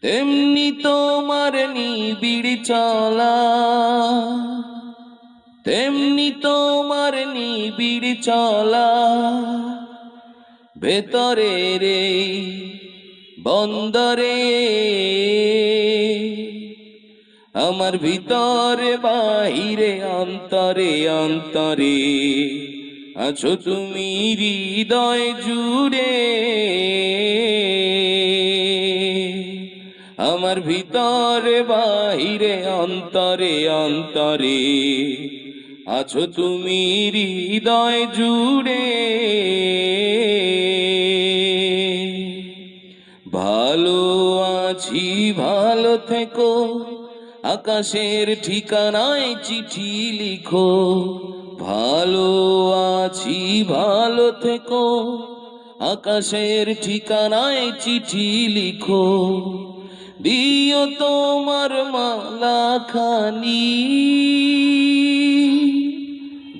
তেমনি তোমার নিবিড় চলা, তেমনি তোমার নিবিড় চলা, ভেতরে রে বন্দরে আমার ভিতরে বাহিরে অন্তরে অন্তরে আছো তুমি হৃদয় জুড়ে। আমার ভিতরে বাহিরে অন্তরে অন্তরে আছো তুমি হৃদয় জুড়ে। ভালো আছি ভালো থেকো, আকাশের ঠিকানায় চিঠি লিখো। ভালো আছি ভালো থেকো, আকাশের ঠিকানায় চিঠি লিখো। দিও তোমার মালা খানি,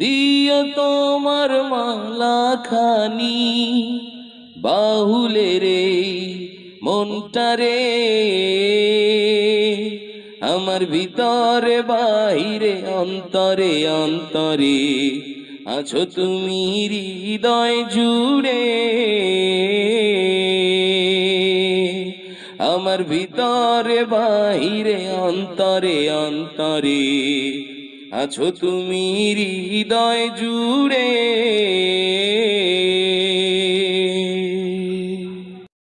দিও তোমার মালা খানি, বাহুলে রে মনটারে। আমার ভিতরে বাহিরে অন্তরে অন্তরে আছো তুমি হৃদয় জুড়ে। আমার ভিতরে বাহিরে অন্তরে অন্তরে আছো তুমি হৃদয় জুড়ে।